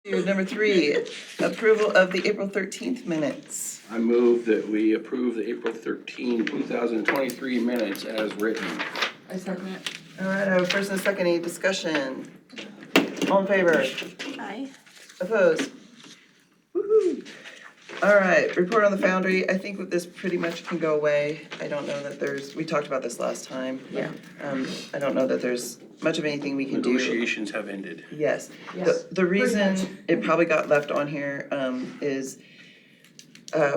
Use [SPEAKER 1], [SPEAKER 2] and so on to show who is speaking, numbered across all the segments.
[SPEAKER 1] Number 3, approval of the April 13th minutes.
[SPEAKER 2] I move that we approve the April 13, 2023 minutes as written.
[SPEAKER 3] I second it.
[SPEAKER 1] All right, I have a first and a second, any discussion? All in favor?
[SPEAKER 3] Aye.
[SPEAKER 1] Opposed? Woo-hoo. All right, report on the Foundry. I think this pretty much can go away. I don't know that we talked about this last time.
[SPEAKER 3] Yeah.
[SPEAKER 1] I don't know that there's much of anything we can do.
[SPEAKER 2] Negotiations have ended.
[SPEAKER 1] Yes.
[SPEAKER 3] Yes.
[SPEAKER 1] The reason
[SPEAKER 3] much.
[SPEAKER 1] it probably got left on here is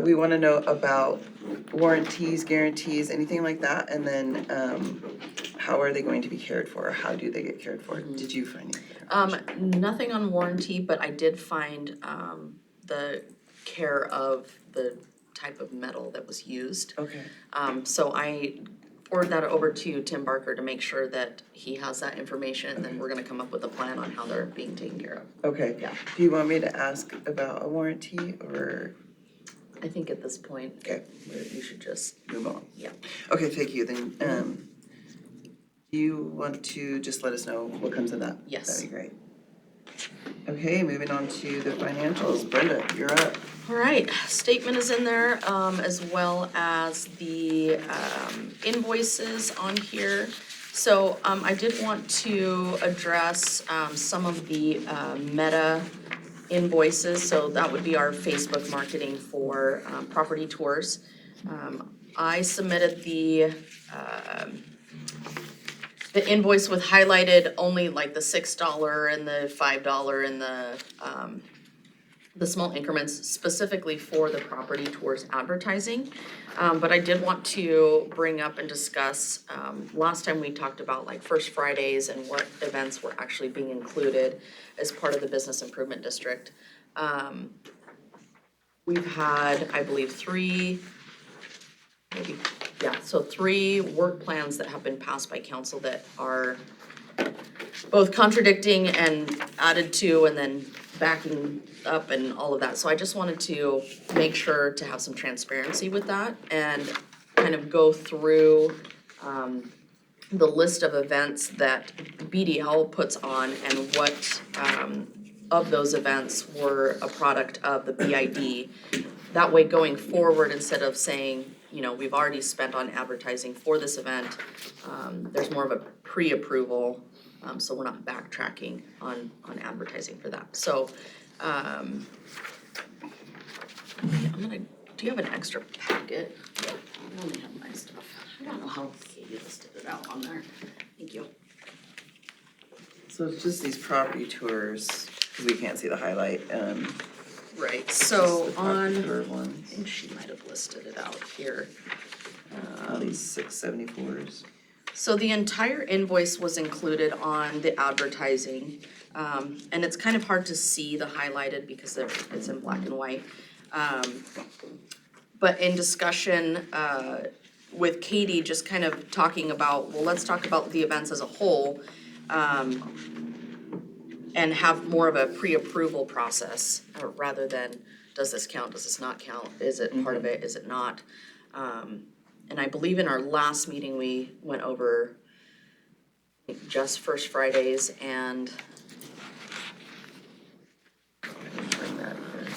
[SPEAKER 1] we want to know about warranties, guarantees, anything like that, and then how are they going to be cared for? How do they get cared for? Did you find anything?
[SPEAKER 4] Nothing on warranty, but I did find the care of the type of metal that was used.
[SPEAKER 1] Okay.
[SPEAKER 4] So I forwarded that over to Tim Barker to make sure that he has that information, and then we're gonna come up with a plan on how they're being taken care of.
[SPEAKER 1] Okay.
[SPEAKER 4] Yeah.
[SPEAKER 1] Do you want me to ask about a warranty or
[SPEAKER 4] I think at this point,
[SPEAKER 1] Okay.
[SPEAKER 4] you should just,
[SPEAKER 1] move on?
[SPEAKER 4] yeah.
[SPEAKER 1] Okay, thank you. Then, do you want to just let us know what comes of that?
[SPEAKER 4] Yes.
[SPEAKER 1] That'd be great. Okay, moving on to the financials. Brenda, you're up.
[SPEAKER 4] All right, statement is in there, as well as the invoices on here. So I did want to address some of the Meta invoices. So that would be our Facebook marketing for property tours. I submitted the invoice with highlighted only like the $6 and the $5 and the small increments specifically for the property tours advertising. But I did want to bring up and discuss, last time we talked about like First Fridays and what events were actually being included as part of the business improvement district. We've had, I believe, three work plans that have been passed by council that are both contradicting and added to and then backing up and all of that. So I just wanted to make sure to have some transparency with that and kind of go through the list of events that BDL puts on and what of those events were a product of the BID. That way going forward, instead of saying, you know, we've already spent on advertising for this event, there's more of a pre-approval, so we're not backtracking on advertising for that. So, I'm gonna, do you have an extra packet? I only have my stuff. I don't know how Katie listed it out on there. Thank you.
[SPEAKER 1] So it's just these property tours, because we can't see the highlight.
[SPEAKER 4] Right,
[SPEAKER 1] just
[SPEAKER 4] so
[SPEAKER 1] the property
[SPEAKER 4] on,
[SPEAKER 1] tour
[SPEAKER 4] I
[SPEAKER 1] ones.
[SPEAKER 4] think she might have listed it out here.
[SPEAKER 1] All these 674s.
[SPEAKER 4] So the entire invoice was included on the advertising, and it's kind of hard to see the highlighted because it's in black and white. But in discussion, with Katie, just kind of talking about, well, let's talk about the events as a whole, and have more of a pre-approval process, rather than, does this count, does this not count, is it part of it, is it not? And I believe in our last meeting, we went over just First Fridays and
[SPEAKER 1] I didn't bring that either.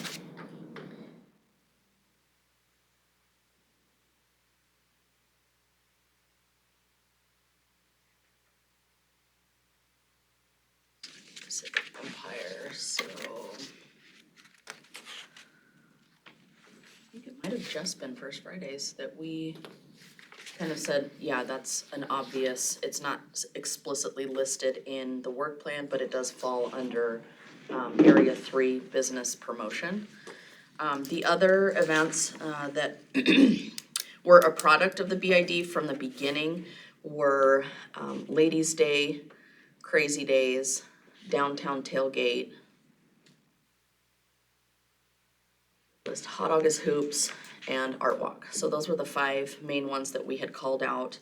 [SPEAKER 4] Pacific Empire, so. I think it might have just been First Fridays that we kind of said, yeah, that's an obvious, it's not explicitly listed in the work plan, but it does fall under Area 3 business promotion. The other events that were a product of the BID from the beginning were Ladies' Day, Crazy Days, Downtown Tailgate, list Hot August Hoops, and Art Walk. So those were the 5 main ones that we had called out.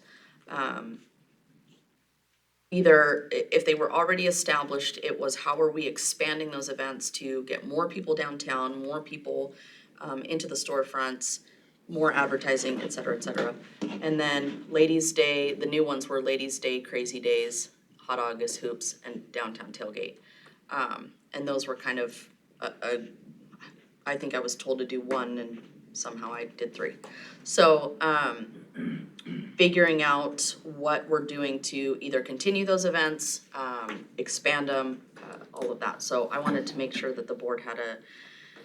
[SPEAKER 4] Either if they were already established, it was how are we expanding those events to get more people downtown, more people into the storefronts, more advertising, et cetera, et cetera. And then Ladies' Day, the new ones were Ladies' Day, Crazy Days, Hot August Hoops, and Downtown Tailgate. And those were kind of I think I was told to do one and somehow I did 3. So, figuring out what we're doing to either continue those events, expand them, all of that. So I wanted to make sure that the board had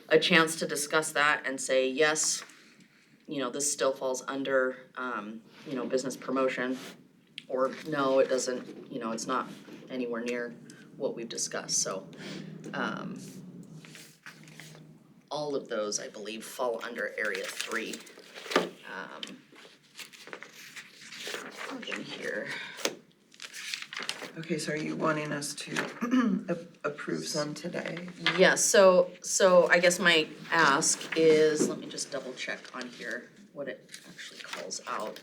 [SPEAKER 4] a chance to discuss that and say, yes, you know, this still falls under, you know, business promotion, or no, it doesn't, you know, it's not anywhere near what we've discussed, so, all of those, I believe, fall under area 3. In here,
[SPEAKER 1] Okay, so are you wanting us to approve some today?
[SPEAKER 4] yeah, so I guess my ask is, let me just double check on here what it actually calls out.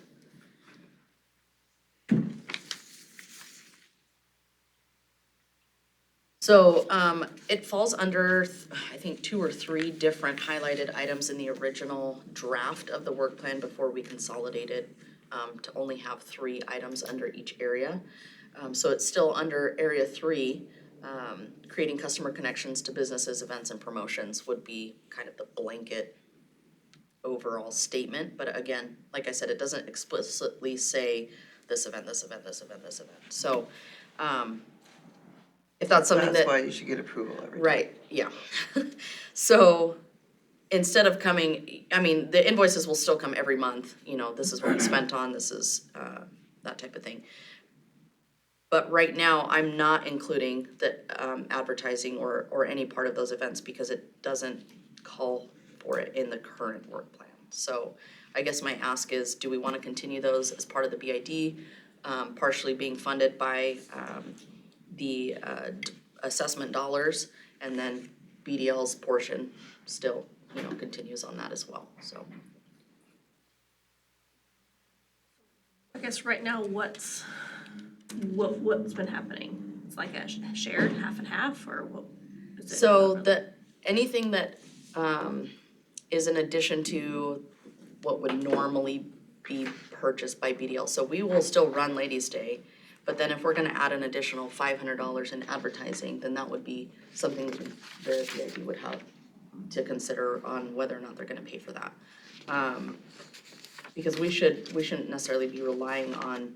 [SPEAKER 4] So, it falls under, I think, 2 or 3 different highlighted items in the original draft of the work plan before we consolidated, to only have 3 items under each area. So it's still under area 3, creating customer connections to businesses, events, and promotions would be kind of the blanket overall statement, but again, like I said, it doesn't explicitly say this event, this event, this event, this event. So, if that's something that.
[SPEAKER 1] That's why you should get approval every time.
[SPEAKER 4] Right, yeah. So instead of coming, I mean, the invoices will still come every month, you know, this is what we spent on, this is, that type of thing. But right now, I'm not including the, advertising or any part of those events because it doesn't call for it in the current work plan. So I guess my ask is, do we wanna continue those as part of the BID, partially being funded by, the assessment dollars, and then BDL's portion still, you know, continues on that as well, so.
[SPEAKER 3] I guess right now, what's been happening? It's like a shared half and half, or what is it?
[SPEAKER 4] So anything that, is in addition to what would normally be purchased by BDL, so we will still run Ladies' Day. But then if we're gonna add an additional $500 in advertising, then that would be something that the BID would have to consider on whether or not they're gonna pay for that. Because we shouldn't necessarily be relying on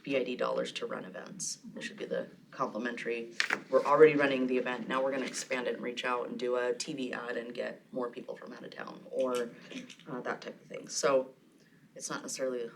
[SPEAKER 4] BID dollars to run events. It should be the complimentary, we're already running the event, now we're gonna expand it and reach out and do a TV ad and get more people from out of town, or that type of thing. So it's not necessarily a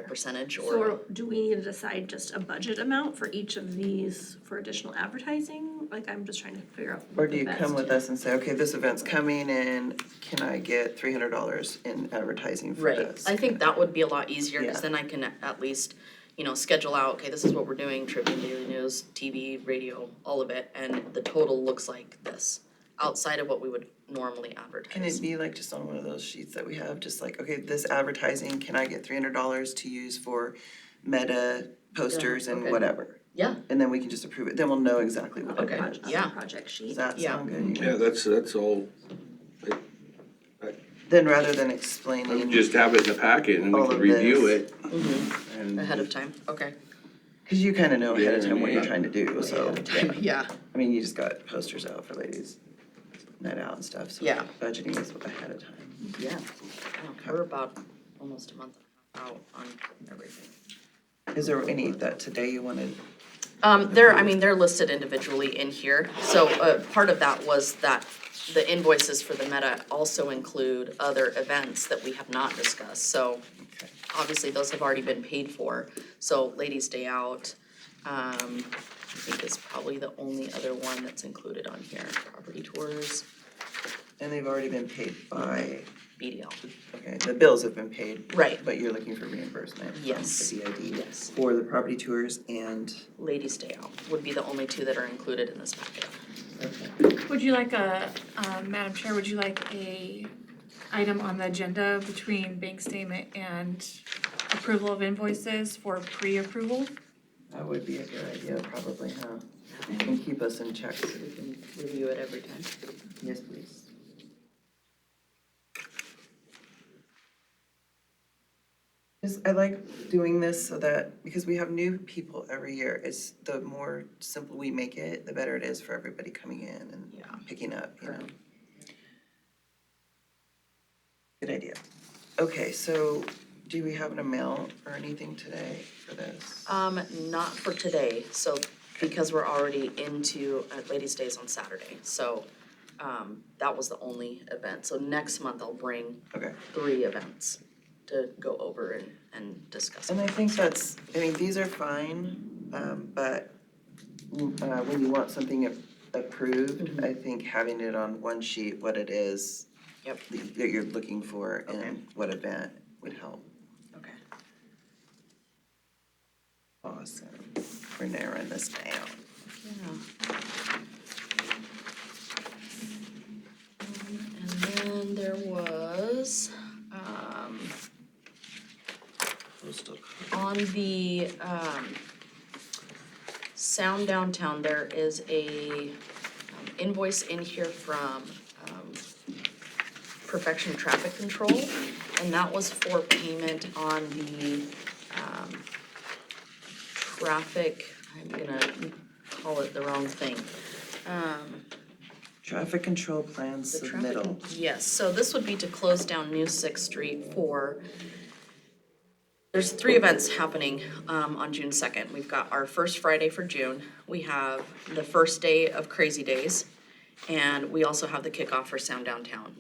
[SPEAKER 4] percentage or.
[SPEAKER 3] So do we need to decide just a budget amount for each of these for additional advertising? Like, I'm just trying to figure out.
[SPEAKER 1] Or do you
[SPEAKER 3] the
[SPEAKER 1] come
[SPEAKER 3] best.
[SPEAKER 1] with us and say, okay, this event's coming and can I get $300 in advertising for this?
[SPEAKER 4] I think that would be a lot easier, because
[SPEAKER 1] Yeah.
[SPEAKER 4] then I can at least, you know, schedule out, okay, this is what we're doing, Tribune Daily News, TV, radio, all of it, and the total looks like this, outside of what we would normally advertise.
[SPEAKER 1] Can it be like just on one of those sheets that we have, just like, okay, this advertising, can I get $300 to use for meta posters and
[SPEAKER 4] okay.
[SPEAKER 1] whatever?
[SPEAKER 4] Yeah,
[SPEAKER 1] And then we can just approve it, then we'll know exactly what
[SPEAKER 4] Okay.
[SPEAKER 1] it is.
[SPEAKER 4] Yeah.
[SPEAKER 3] Project sheet.
[SPEAKER 1] Does that
[SPEAKER 4] Yeah.
[SPEAKER 1] sound good?
[SPEAKER 2] Yeah, that's all,
[SPEAKER 1] Then rather than
[SPEAKER 2] I would
[SPEAKER 1] explaining
[SPEAKER 2] just have it in the packet and we
[SPEAKER 1] All
[SPEAKER 2] could
[SPEAKER 1] of
[SPEAKER 2] review
[SPEAKER 1] this.
[SPEAKER 2] it and.
[SPEAKER 4] ahead of time, okay.
[SPEAKER 1] cause you kinda know ahead of
[SPEAKER 2] Yeah,
[SPEAKER 1] time what you're
[SPEAKER 2] yeah.
[SPEAKER 1] trying to do, so, yeah.
[SPEAKER 4] Yeah,
[SPEAKER 1] I mean, you just got posters out for ladies' night out and stuff, so
[SPEAKER 4] Yeah.
[SPEAKER 1] budgeting is ahead of time.
[SPEAKER 4] yeah. We're about almost a month out on everything.
[SPEAKER 1] Is there any that today you wanted?
[SPEAKER 4] They're listed individually in here, so, part of that was that the invoices for the Meta also include other events that we have not discussed, so
[SPEAKER 1] Okay.
[SPEAKER 4] obviously those have already been paid for. So Ladies' Day Out, I think is probably the only other one that's included on here, property tours,
[SPEAKER 1] And they've already been paid by,
[SPEAKER 4] BDL.
[SPEAKER 1] okay, the bills have been paid.
[SPEAKER 4] Right.
[SPEAKER 1] But you're looking for reimbursement from
[SPEAKER 4] Yes.
[SPEAKER 1] the BID.
[SPEAKER 4] Yes.
[SPEAKER 1] For the property tours and,
[SPEAKER 4] Ladies' Day Out would be the only 2 that are included in this packet.
[SPEAKER 1] okay.
[SPEAKER 5] Would you like Madam Chair, would you like a item on the agenda between bank statement and approval of invoices for pre-approval?
[SPEAKER 1] That would be a good idea, probably, huh? And keep us in check.
[SPEAKER 4] So we can review it every time.
[SPEAKER 1] Yes, please. I like doing this so that, because we have new people every year, it's the more simple we make it, the better it is for everybody coming in and
[SPEAKER 4] Yeah.
[SPEAKER 1] picking picking up, you know? Good idea. Okay, so do we have an amount or anything today for this?
[SPEAKER 4] Not for today, so because we're already into Ladies' Days on Saturday, so that was the only event. So next month I'll bring
[SPEAKER 1] Okay.
[SPEAKER 4] 3 events to go over and discuss.
[SPEAKER 1] And I think that's, I mean, these are fine, but when you want something approved, I think having it on one sheet, what it is
[SPEAKER 4] Yep.
[SPEAKER 1] that you're looking for
[SPEAKER 4] Okay.
[SPEAKER 1] and what event would help.
[SPEAKER 4] Okay.
[SPEAKER 1] Awesome. We're narrowing this down.
[SPEAKER 4] Yeah. And then there was, on the, Sound Downtown, there is a invoice in here from, Perfection Traffic Control, and that was for payment on the, traffic, I'm gonna call it the wrong thing.
[SPEAKER 1] Traffic control plan
[SPEAKER 4] The traffic,
[SPEAKER 1] submittal.
[SPEAKER 4] yes, so this would be to close down New Sixth Street for, there's 3 events happening, on June 2nd. We've got our first Friday for June, we have the first day of Crazy Days, and we also have the kickoff for Sound Downtown.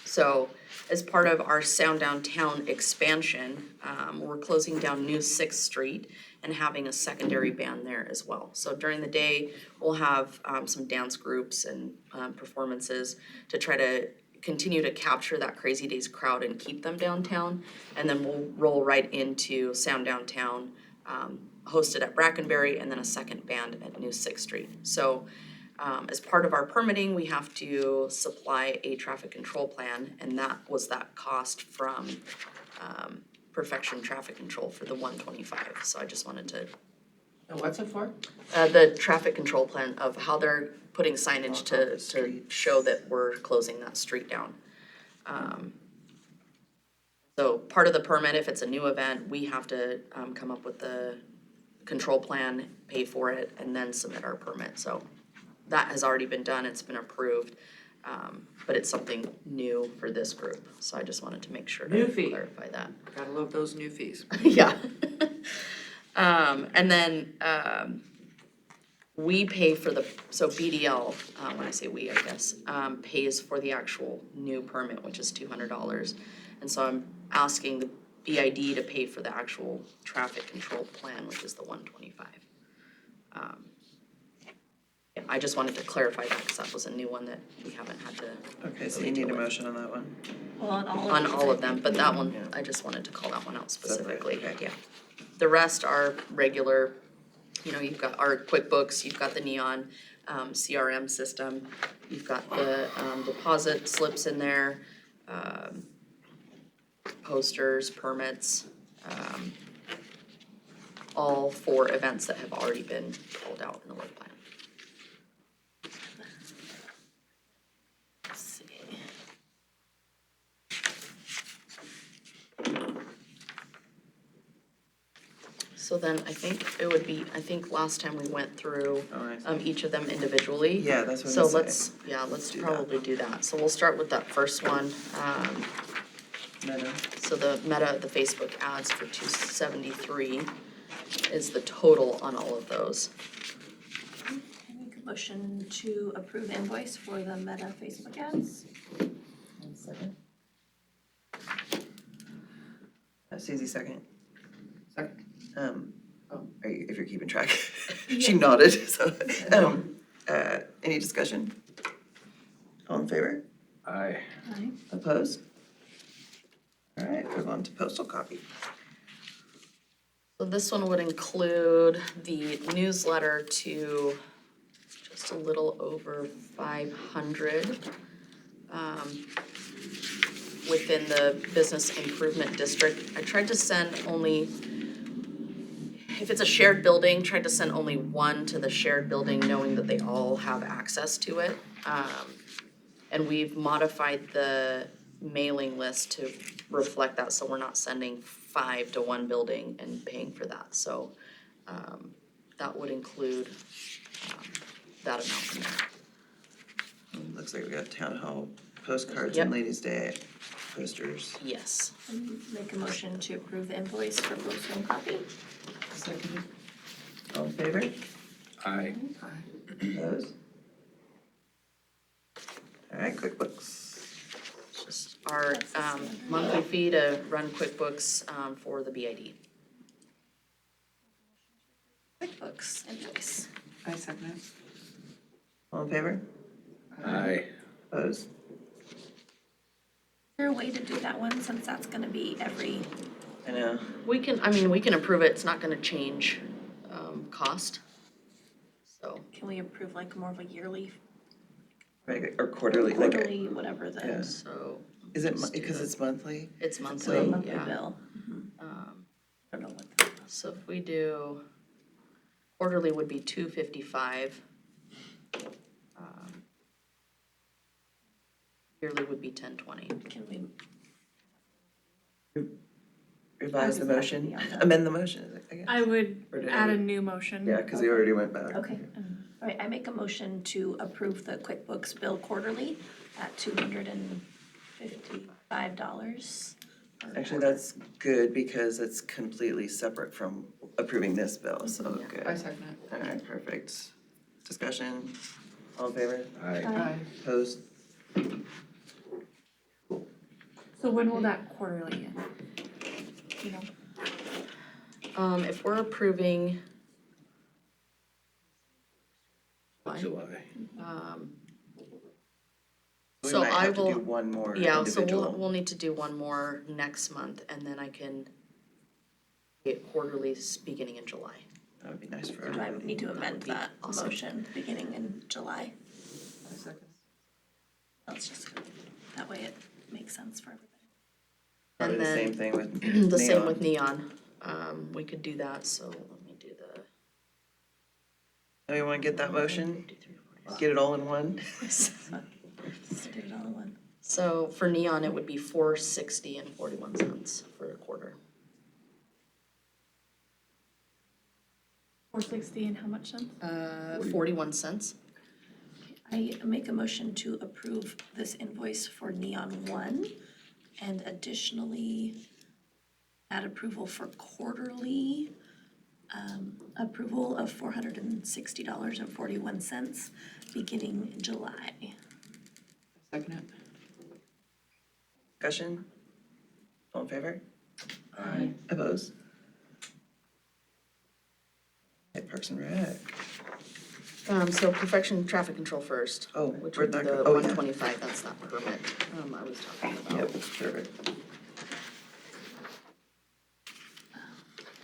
[SPEAKER 4] So as part of our Sound Downtown expansion, we're closing down New Sixth Street and having a secondary band there as well. So during the day, we'll have some dance groups and performances to try to continue to capture that Crazy Days crowd and keep them downtown. And then we'll roll right into Sound Downtown, hosted at Brackenberry, and then a second band at New Sixth Street. So as part of our permitting, we have to supply a traffic control plan, and that was that cost from Perfection Traffic Control for the 125. So I just wanted to,
[SPEAKER 6] And what's it for?
[SPEAKER 4] the traffic control plan of how they're putting signage
[SPEAKER 1] Off the
[SPEAKER 4] to
[SPEAKER 1] streets.
[SPEAKER 4] show that we're closing that street down. So part of the permit, if it's a new event, we have to come up with the control plan, pay for it, and then submit our permit. So that has already been done, it's been approved, but it's something new for this group. So I just wanted to make sure
[SPEAKER 6] New
[SPEAKER 4] to
[SPEAKER 6] fee.
[SPEAKER 4] clarify that.
[SPEAKER 6] Gotta love those new fees.
[SPEAKER 4] Yeah. And then, we pay for the, so BDL, when I say we, I guess, pays for the actual new permit, which is $200. And so I'm asking the BID to pay for the actual traffic control plan, which is the 125. Yeah, I just wanted to clarify that, because that was a new one that we haven't had to.
[SPEAKER 1] Okay, so you need a motion on that one?
[SPEAKER 3] Well, on all of
[SPEAKER 4] On
[SPEAKER 3] these,
[SPEAKER 4] all
[SPEAKER 3] I
[SPEAKER 4] of them,
[SPEAKER 3] think
[SPEAKER 4] but
[SPEAKER 3] we-
[SPEAKER 4] that one,
[SPEAKER 1] Yeah.
[SPEAKER 4] I just wanted to call that one out
[SPEAKER 1] Separate,
[SPEAKER 4] specifically,
[SPEAKER 1] okay.
[SPEAKER 4] yeah. The rest are regular, you know, you've got our QuickBooks, you've got the Neon CRM system, you've got the deposit slips in there, posters, permits, all for events that have already been called out in the work plan. Let's see. So then I think it would be, I think last time we went through
[SPEAKER 1] Alright.
[SPEAKER 4] each of them individually.
[SPEAKER 1] Yeah, that's what I
[SPEAKER 4] So
[SPEAKER 1] was gonna
[SPEAKER 4] let's, yeah, let's
[SPEAKER 1] do that.
[SPEAKER 4] probably do that. So we'll start with that first one.
[SPEAKER 1] Meta.
[SPEAKER 4] So the Meta, the Facebook ads for 273 is the total on all of those.
[SPEAKER 3] I make a motion to approve invoice for the Meta Facebook ads.
[SPEAKER 1] Suzie, second.
[SPEAKER 6] Second.
[SPEAKER 1] Are you, if you're keeping track? She nodded, so, any discussion? All in favor?
[SPEAKER 2] Aye.
[SPEAKER 3] Aye.
[SPEAKER 1] Opposed? All right, move on to postal copy.
[SPEAKER 4] So this one would include the newsletter to just a little over 500 within the business improvement district. I tried to send only, if it's a shared building, tried to send only one to the shared building, knowing that they all have access to it. And we've modified the mailing list to reflect that, so we're not sending 5 to one building and paying for that. So that would include that amount in there.
[SPEAKER 1] looks like we got town hall postcards
[SPEAKER 4] Yep.
[SPEAKER 1] and ladies' day posters.
[SPEAKER 4] Yes.
[SPEAKER 3] Make a motion to approve the invoice for postal and copy.
[SPEAKER 6] Second.
[SPEAKER 1] All in favor?
[SPEAKER 2] Aye.
[SPEAKER 1] Opposed? All right, QuickBooks.
[SPEAKER 4] It's just our monthly fee to run QuickBooks for the BID.
[SPEAKER 3] QuickBooks invoice.
[SPEAKER 6] I second it.
[SPEAKER 1] All in favor?
[SPEAKER 2] Aye.
[SPEAKER 1] Opposed?
[SPEAKER 3] Is there a way to do that one, since that's gonna be every,
[SPEAKER 1] I know,
[SPEAKER 4] We can approve it, it's not gonna change cost. So,
[SPEAKER 3] can we approve like more of a yearly,
[SPEAKER 1] right, or quarterly, like,
[SPEAKER 3] quarterly, whatever the,
[SPEAKER 1] Yeah.
[SPEAKER 4] so
[SPEAKER 1] is it,
[SPEAKER 4] Just do
[SPEAKER 1] because
[SPEAKER 4] it.
[SPEAKER 1] it's monthly?
[SPEAKER 4] it's
[SPEAKER 3] so a
[SPEAKER 4] monthly,
[SPEAKER 3] monthly
[SPEAKER 4] yeah.
[SPEAKER 3] bill? I don't know what that is.
[SPEAKER 4] So if we do, quarterly would be $255. Yearly would be $1020.
[SPEAKER 3] Can we,
[SPEAKER 1] Revise the
[SPEAKER 3] How does that
[SPEAKER 1] motion,
[SPEAKER 3] be on that?
[SPEAKER 1] amend the motion, I guess.
[SPEAKER 5] I would
[SPEAKER 1] Or to
[SPEAKER 5] add a
[SPEAKER 1] edit.
[SPEAKER 5] new motion.
[SPEAKER 1] Yeah, because we already went back.
[SPEAKER 3] okay, all right, I make a motion to approve the QuickBooks bill quarterly at $255.
[SPEAKER 1] Actually, that's good because it's completely separate from approving this bill, so
[SPEAKER 4] Yeah.
[SPEAKER 1] good.
[SPEAKER 6] I second it.
[SPEAKER 1] All right, perfect. Discussion, all in favor?
[SPEAKER 2] Aye.
[SPEAKER 6] Aye.
[SPEAKER 1] Opposed?
[SPEAKER 5] So when will that quarterly end? You know,
[SPEAKER 4] If we're approving,
[SPEAKER 2] July.
[SPEAKER 1] We
[SPEAKER 4] So
[SPEAKER 1] might
[SPEAKER 4] I
[SPEAKER 1] have to do
[SPEAKER 4] will-
[SPEAKER 1] one more
[SPEAKER 4] yeah, so
[SPEAKER 1] individual.
[SPEAKER 4] we'll need to do one more next month, and then I can get quarterly beginning in July.
[SPEAKER 1] That would be nice for
[SPEAKER 3] Do I
[SPEAKER 1] everybody.
[SPEAKER 3] need to amend
[SPEAKER 4] be
[SPEAKER 3] that
[SPEAKER 4] awesome.
[SPEAKER 3] motion beginning in July?
[SPEAKER 6] I second.
[SPEAKER 3] Let's just, that way it makes sense for everybody.
[SPEAKER 1] Probably
[SPEAKER 4] And
[SPEAKER 1] the
[SPEAKER 4] then
[SPEAKER 1] same thing with
[SPEAKER 4] The same
[SPEAKER 1] neon.
[SPEAKER 4] with neon, we could do that, so let me do the.
[SPEAKER 1] Oh, you wanna get that motion? Get it all in one?
[SPEAKER 3] Just do it all in one.
[SPEAKER 4] So for neon, it would be $460.41 for a quarter.
[SPEAKER 5] 460 and how much cents?
[SPEAKER 4] 41 cents.
[SPEAKER 3] I make a motion to approve this invoice for Neon One and additionally add approval for quarterly approval of $460.41 beginning July.
[SPEAKER 6] Second it.
[SPEAKER 1] Discussion? All in favor?
[SPEAKER 6] Aye.
[SPEAKER 1] Opposed? Okay, Parks and Rec.
[SPEAKER 4] So perfection traffic control first.
[SPEAKER 1] Oh,
[SPEAKER 4] Which
[SPEAKER 1] where'd
[SPEAKER 4] would be
[SPEAKER 1] that
[SPEAKER 4] the
[SPEAKER 1] go? Oh, yeah.
[SPEAKER 4] 125, that's that permit, I was talking about.
[SPEAKER 1] Yep, perfect.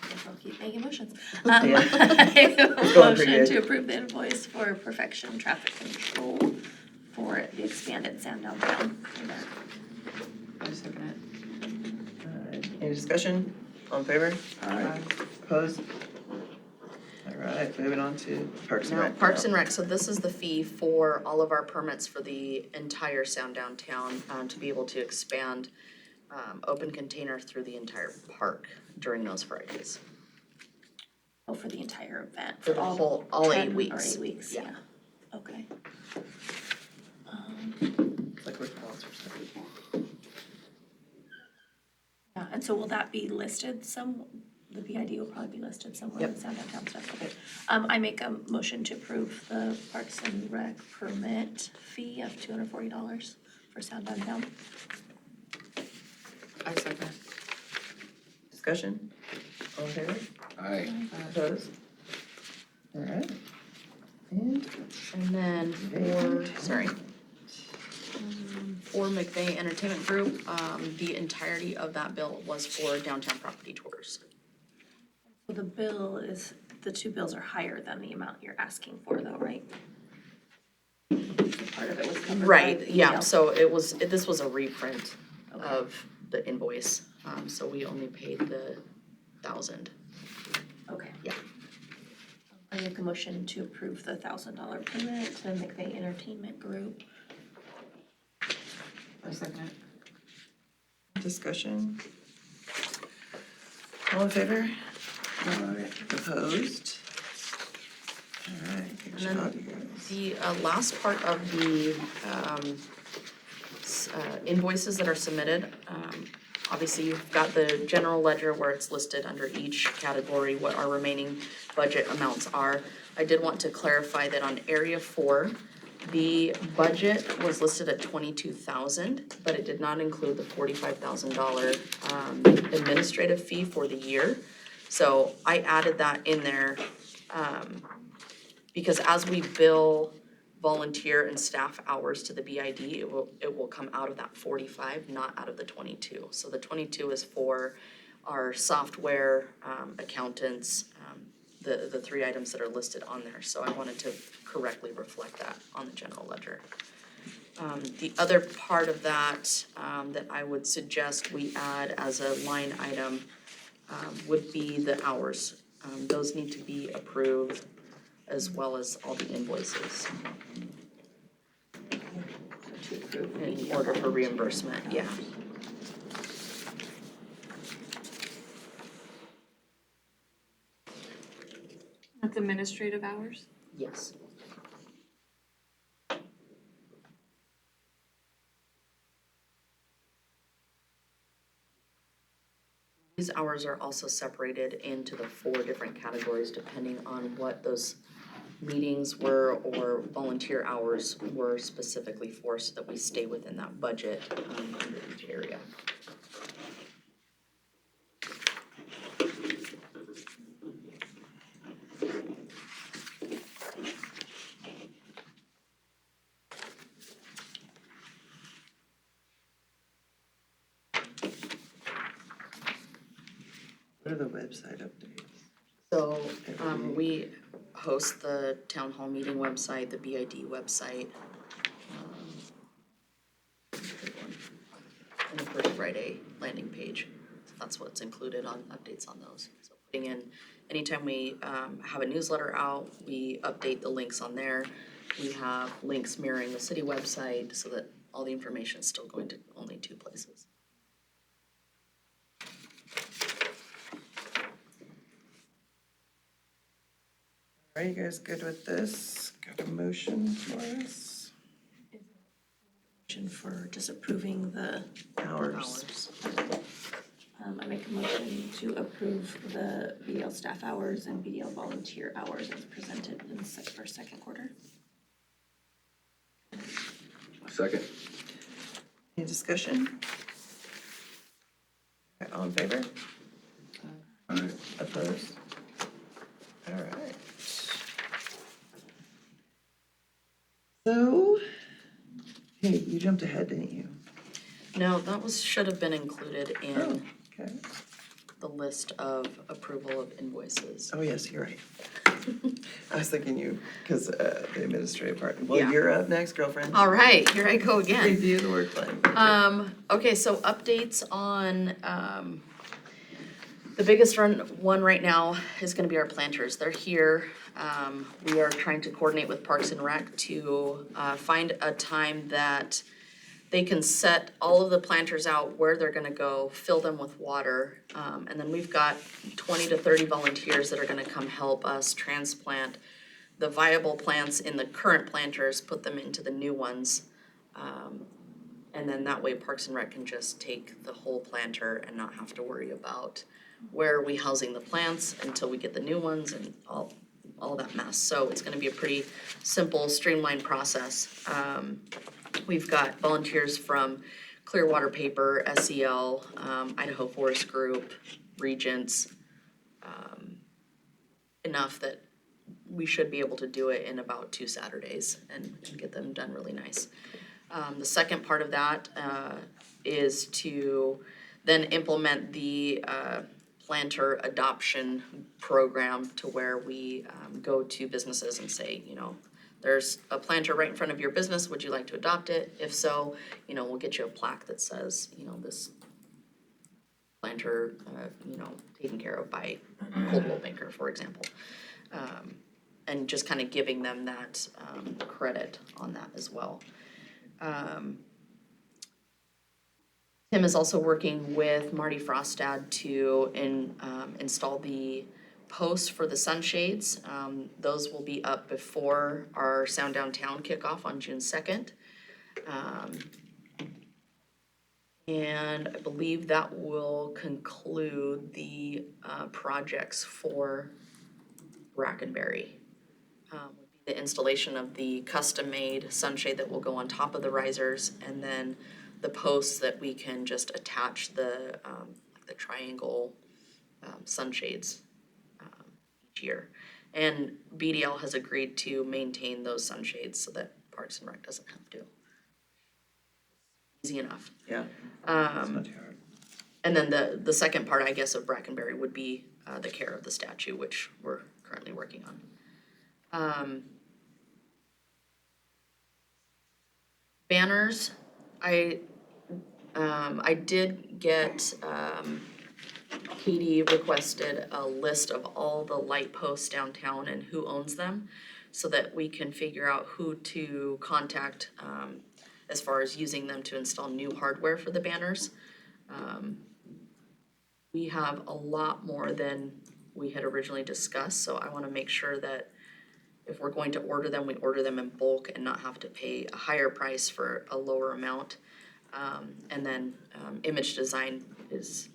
[SPEAKER 3] I guess I'll keep making motions.
[SPEAKER 1] Yeah.
[SPEAKER 3] I
[SPEAKER 1] It's going pretty
[SPEAKER 3] motion to
[SPEAKER 1] good.
[SPEAKER 3] approve the invoice for Perfection Traffic Control for the expanded Sound Downtown event.
[SPEAKER 6] I second it.
[SPEAKER 1] Any discussion? All in favor?
[SPEAKER 2] Aye.
[SPEAKER 1] Opposed? All right, moving on to Parks and
[SPEAKER 4] Now,
[SPEAKER 1] Rec.
[SPEAKER 4] Parks and Rec, so this is the fee for all of our permits for the entire Sound Downtown, to be able to expand open container through the entire park during those Fridays.
[SPEAKER 3] Oh, for the entire event?
[SPEAKER 4] For the whole, all 8
[SPEAKER 3] 10
[SPEAKER 4] weeks.
[SPEAKER 3] Or 8 weeks,
[SPEAKER 4] Yeah.
[SPEAKER 3] yeah, okay.
[SPEAKER 1] Like we're sponsors.
[SPEAKER 3] Yeah, and so will that be listed the BID will probably be listed somewhere in
[SPEAKER 4] Yep.
[SPEAKER 3] Sound Downtown stuff, okay. I make a motion to approve the Parks and Rec permit fee of $240 for Sound Downtown.
[SPEAKER 6] I second it.
[SPEAKER 1] Discussion? All in favor?
[SPEAKER 2] Aye.
[SPEAKER 1] Opposed? All right. And
[SPEAKER 4] And then for McVeigh Entertainment Group, the entirety of that bill was for downtown property tours.
[SPEAKER 3] So the two bills are higher than the amount you're asking for though, right? Part of it was covered by
[SPEAKER 4] Right,
[SPEAKER 3] the
[SPEAKER 4] yeah,
[SPEAKER 3] EL.
[SPEAKER 4] so this was a reprint of the invoice, so we only paid the 1,000.
[SPEAKER 3] Okay.
[SPEAKER 4] Yeah.
[SPEAKER 3] I make a motion to approve the $1,000 payment to McVeigh Entertainment Group.
[SPEAKER 6] I second it.
[SPEAKER 1] discussion? All in favor?
[SPEAKER 2] Aye.
[SPEAKER 1] Opposed? Alright, good
[SPEAKER 4] And then
[SPEAKER 1] job, you guys.
[SPEAKER 4] The last part of the invoices that are submitted, obviously you've got the general ledger where it's listed under each category what our remaining budget amounts are. I did want to clarify that on Area 4, the budget was listed at 22,000, but it did not include the $45,000 administrative fee for the year. So I added that in there because as we bill volunteer and staff hours to the BID, it will come out of that 45, not out of the 22. So the 22 is for our software, accountants, the three items that are listed on there. So I wanted to correctly reflect that on the general ledger. The other part of that, that I would suggest we add as a line item, would be the hours. Those need to be approved as well as all the invoices
[SPEAKER 3] To approve
[SPEAKER 4] in order for reimbursement, yeah.
[SPEAKER 5] That's administrative hours?
[SPEAKER 4] Yes. These hours are also separated into the 4 different categories depending on what those meetings were or volunteer hours were specifically for, so that we stay within that budget under each area.
[SPEAKER 1] What are the website updates?
[SPEAKER 4] So, we host the town hall meeting website, the BID website. And the First Friday landing page, so that's what's included on updates on those. So putting in, anytime we, have a newsletter out, we update the links on there. We have links mirroring the city website so that all the information is still going to only 2 places.
[SPEAKER 1] Are you guys good with this? Got a motion for us?
[SPEAKER 3] motion for just approving the,
[SPEAKER 1] Hours.
[SPEAKER 3] I make a motion to approve the BDL staff hours and BDL volunteer hours as presented in for second quarter.
[SPEAKER 2] Second.
[SPEAKER 1] Any discussion? Okay, all in favor?
[SPEAKER 2] Alright.
[SPEAKER 1] Opposed? Alright. So, hey, you jumped ahead, didn't you?
[SPEAKER 4] No, that should have been included in
[SPEAKER 1] Oh, okay.
[SPEAKER 4] the list of approval of invoices.
[SPEAKER 1] Oh, yes, you're right. I was thinking you, because the administrative part. Well,
[SPEAKER 4] Yeah.
[SPEAKER 1] you're up next, girlfriend.
[SPEAKER 4] All right, here I go again.
[SPEAKER 1] Review the work plan.
[SPEAKER 4] Okay, so updates on, the biggest one right now is gonna be our planters. They're here. We are trying to coordinate with Parks and Rec to, find a time that they can set all of the planters out where they're gonna go, fill them with water. And then we've got 20 to 30 volunteers that are gonna come help us transplant the viable plants in the current planters, put them into the new ones. And then that way Parks and Rec can just take the whole planter and not have to worry about where are we housing the plants until we get the new ones and all that mess. So it's gonna be a pretty simple, streamlined process. We've got volunteers from Clearwater Paper, SEL, Idaho Forest Group, Regents, enough that we should be able to do it in about 2 Saturdays and get them done really nice. The second part of that is to then implement the planter adoption program to where we go to businesses and say, you know, there's a planter right in front of your business, would you like to adopt it? If so, you know, we'll get you a plaque that says, you know, this planter, you know, taken care of by Coldwell Banker, for example. And just kind of giving them that credit on that as well. Tim is also working with Marty Frostad to install the posts for the sunshades, those will be up before our Sound Downtown kickoff on June 2nd. And I believe that will conclude the projects for Brackenberry. Would be the installation of the custom-made sunshade that will go on top of the risers, and then the posts that we can just attach the triangle sunshades each year. And BDL has agreed to maintain those sunshades so that Parks and Rec doesn't have to. Easy enough.
[SPEAKER 1] Yeah. It's not too hard.
[SPEAKER 4] And then the second part, I guess, of Brackenberry would be the care of the statue, which we're currently working on. Banners, I did get, Katie requested a list of all the light posts downtown and who owns them, so that we can figure out who to contact, as far as using them to install new hardware for the banners. We have a lot more than we had originally discussed, so I wanna make sure that if we're going to order them, we order them in bulk and not have to pay a higher price for a lower amount. And then Image Design is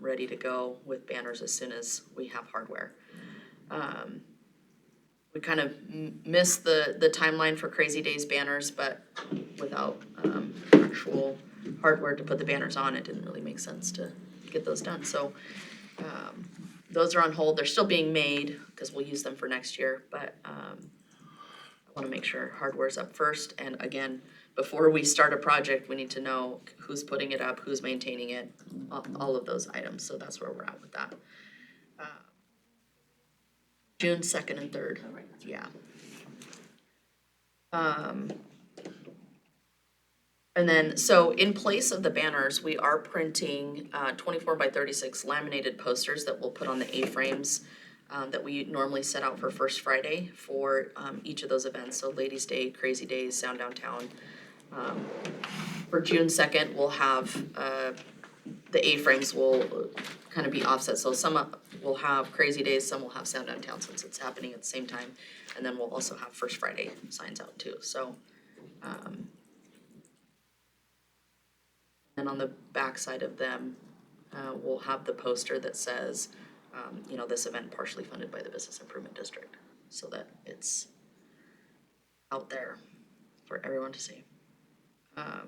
[SPEAKER 4] ready to go with banners as soon as we have hardware. We kind of missed the timeline for Crazy Days banners, but without actual hardware to put the banners on, it didn't really make sense to get those done. So those are on hold. They're still being made because we'll use them for next year, but I want to make sure hardware's up first. And again, before we start a project, we need to know who's putting it up, who's maintaining it, all of those items. So that's where we're at with that. June 2nd and 3rd, yeah. And then, so in place of the banners, we are printing 24 by 36 laminated posters that we'll put on the A-frames that we normally set out for First Friday for each of those events. So Ladies' Day, Crazy Days, Sound Downtown. For June 2nd, we'll have, the A-frames will kind of be offset. So some will have Crazy Days, some will have Sound Downtown since it's happening at the same time. And then we'll also have First Friday signs out too. So, and on the back side of them, we'll have the poster that says, this event partially funded by the Business Improvement District, so that it's out there for everyone to see. Yeah,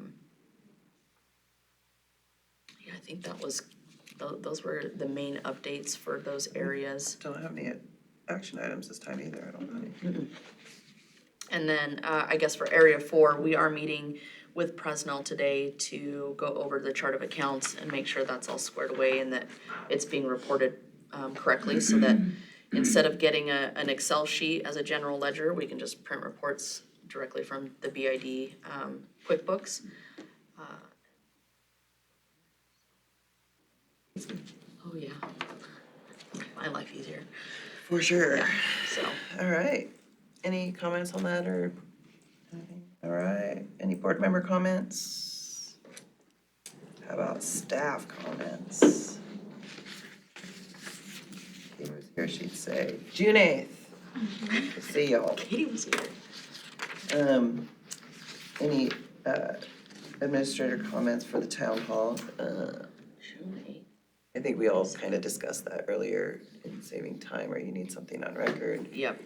[SPEAKER 4] I think that was, those were the main updates for those areas.
[SPEAKER 1] Don't have any action items this time either, I don't think.
[SPEAKER 4] And then, I guess for Area 4, we are meeting with Presnell today to go over the chart of accounts and make sure that's all squared away and that it's being reported correctly, so that instead of getting an Excel sheet as a general ledger, we can just print reports directly from the BID QuickBooks. Oh yeah, my life easier.
[SPEAKER 1] For sure.
[SPEAKER 4] Yeah, so.
[SPEAKER 1] All right. Any comments on that or anything? All right. Any board member comments? How about staff comments? Katie was here, she'd say, June 8th. See y'all.
[SPEAKER 4] Katie was here.
[SPEAKER 1] Any administrator comments for the town hall?
[SPEAKER 4] June 8th.
[SPEAKER 1] I think we all kind of discussed that earlier in saving time, or you need something on record.
[SPEAKER 4] Yep.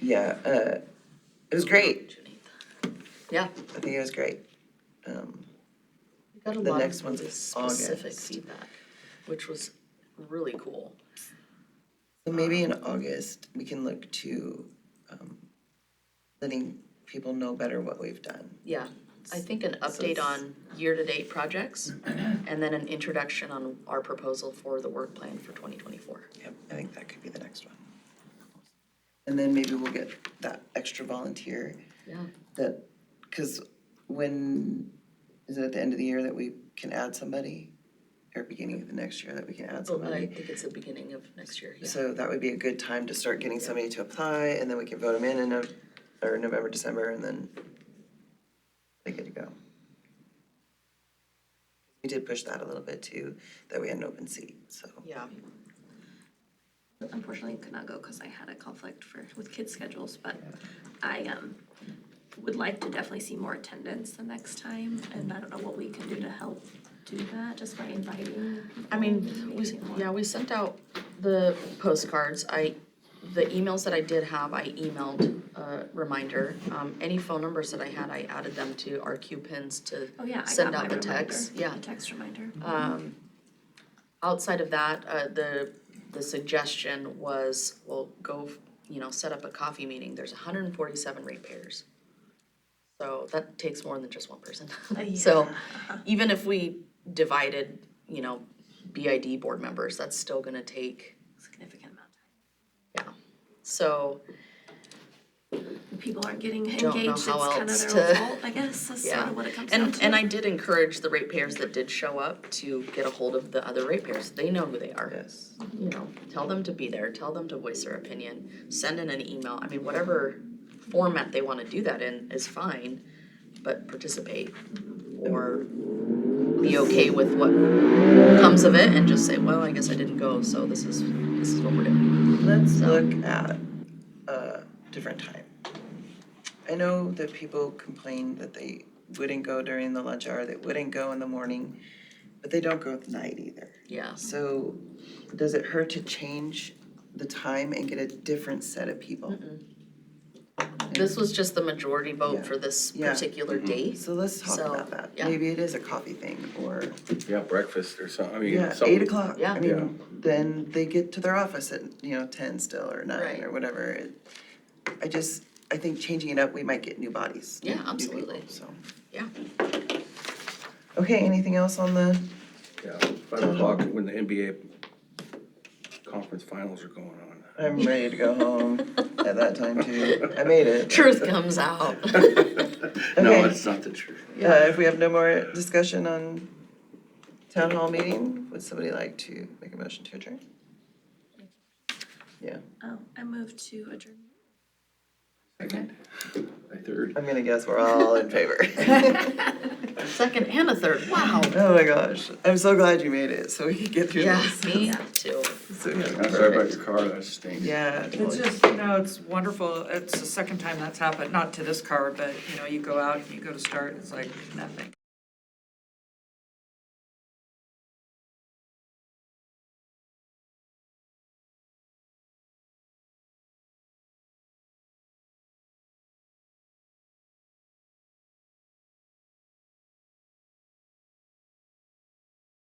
[SPEAKER 1] Yeah, it was great.
[SPEAKER 4] June 8th. Yeah.
[SPEAKER 1] I think it was great.
[SPEAKER 4] We got a
[SPEAKER 1] The
[SPEAKER 4] lot
[SPEAKER 1] next
[SPEAKER 4] of
[SPEAKER 1] one's
[SPEAKER 4] really specific
[SPEAKER 1] August.
[SPEAKER 4] feedback, which was really cool.
[SPEAKER 1] So maybe in August, we can look to letting people know better what we've done.
[SPEAKER 4] Yeah, I think an update on year-to-date projects and then an introduction on our proposal for the work plan for 2024.
[SPEAKER 1] Yep, I think that could be the next one. And then maybe we'll get that extra volunteer
[SPEAKER 4] Yeah.
[SPEAKER 1] that, because when, is it at the end of the year that we can add somebody? Or beginning of the next year that we can add
[SPEAKER 4] I
[SPEAKER 1] somebody?
[SPEAKER 4] think it's the beginning of next year, yeah.
[SPEAKER 1] So that would be a good time to start getting somebody to apply, and then we can vote them in November, December, and then they get to go. We did push that a little bit too, that we had an open seat, so.
[SPEAKER 4] Yeah.
[SPEAKER 3] unfortunately could not go because I had a conflict with kids' schedules, but I would like to definitely see more attendance the next time, and I don't know what we can do to help do that, just by inviting
[SPEAKER 4] I mean,
[SPEAKER 3] people,
[SPEAKER 4] we,
[SPEAKER 3] maybe more.
[SPEAKER 4] yeah, we sent out the postcards. The emails that I did have, I emailed a reminder. Any phone numbers that I had, I added them to our Q pins to
[SPEAKER 3] Oh, yeah, I
[SPEAKER 4] send
[SPEAKER 3] got
[SPEAKER 4] out
[SPEAKER 3] my
[SPEAKER 4] the
[SPEAKER 3] reminder,
[SPEAKER 4] text. Yeah.
[SPEAKER 3] the text reminder.
[SPEAKER 4] Outside of that, the suggestion was, well, go, set up a coffee meeting. There's 147 ratepayers. So that takes more than just one person. So even if we divided, BID board members, that's still gonna take,
[SPEAKER 3] Significant amount of time.
[SPEAKER 4] so,
[SPEAKER 3] People aren't getting
[SPEAKER 4] Don't know
[SPEAKER 3] engaged, it's
[SPEAKER 4] how
[SPEAKER 3] kind of
[SPEAKER 4] else
[SPEAKER 3] their own
[SPEAKER 4] to-
[SPEAKER 3] fault, I guess, that's sort
[SPEAKER 4] yeah.
[SPEAKER 3] of what it comes down
[SPEAKER 4] And,
[SPEAKER 3] to.
[SPEAKER 4] and I did encourage the ratepayers that did show up to get a hold of the other ratepayers. They know who they are.
[SPEAKER 1] Yes.
[SPEAKER 4] Tell them to be there, tell them to voice their opinion, send in an email. I mean, whatever format they wanna do that in is fine, but participate. Or be okay with what comes of it and just say, well, I guess I didn't go, so this is what we're doing.
[SPEAKER 1] Let's
[SPEAKER 4] So-
[SPEAKER 1] look at a different time. I know that people complain that they wouldn't go during the lunch hour, they wouldn't go in the morning, but they don't go at night either.
[SPEAKER 4] Yeah,
[SPEAKER 1] So does it hurt to change the time and get a different set of people?
[SPEAKER 4] this was just the majority vote
[SPEAKER 1] Yeah.
[SPEAKER 4] for this
[SPEAKER 1] Yeah.
[SPEAKER 4] particular date.
[SPEAKER 1] So let's talk
[SPEAKER 4] So,
[SPEAKER 1] about that.
[SPEAKER 4] yeah.
[SPEAKER 1] Maybe it is a coffee thing or,
[SPEAKER 2] Yeah, breakfast or something, I mean,
[SPEAKER 1] yeah,
[SPEAKER 2] something.
[SPEAKER 1] 8 o'clock.
[SPEAKER 4] Yeah.
[SPEAKER 1] I mean, then they get to their office at, 10 still or 9
[SPEAKER 4] Right.
[SPEAKER 1] or whatever. I think changing it up, we might get new bodies.
[SPEAKER 4] Yeah,
[SPEAKER 1] new people,
[SPEAKER 4] absolutely.
[SPEAKER 1] So.
[SPEAKER 4] Yeah.
[SPEAKER 1] Okay, anything else on the,
[SPEAKER 2] Yeah, 5 o'clock when the NBA conference finals are going on.
[SPEAKER 1] I'm ready to go home at that time too. I made it.
[SPEAKER 4] Truth comes out.
[SPEAKER 2] No,
[SPEAKER 1] Okay.
[SPEAKER 2] it's not the truth.
[SPEAKER 1] If we have no more discussion on town hall meeting, would somebody like to make a motion to adjourn? Yeah,
[SPEAKER 3] Oh, I moved to adjourn.
[SPEAKER 2] Second, a third.
[SPEAKER 1] I'm gonna guess we're all in favor.
[SPEAKER 4] Second and a third, wow.
[SPEAKER 1] Oh my gosh, I'm so glad you made it, so we can get through
[SPEAKER 4] Yeah,
[SPEAKER 1] this.
[SPEAKER 4] me too.
[SPEAKER 1] So, yeah,
[SPEAKER 2] I'm sorry about
[SPEAKER 1] perfect.
[SPEAKER 2] your car, that stinks.
[SPEAKER 1] Yeah,
[SPEAKER 6] It's
[SPEAKER 1] totally.
[SPEAKER 6] just, it's wonderful. It's the second time that's happened, not to this car, but, you go out, you go to start, it's like nothing.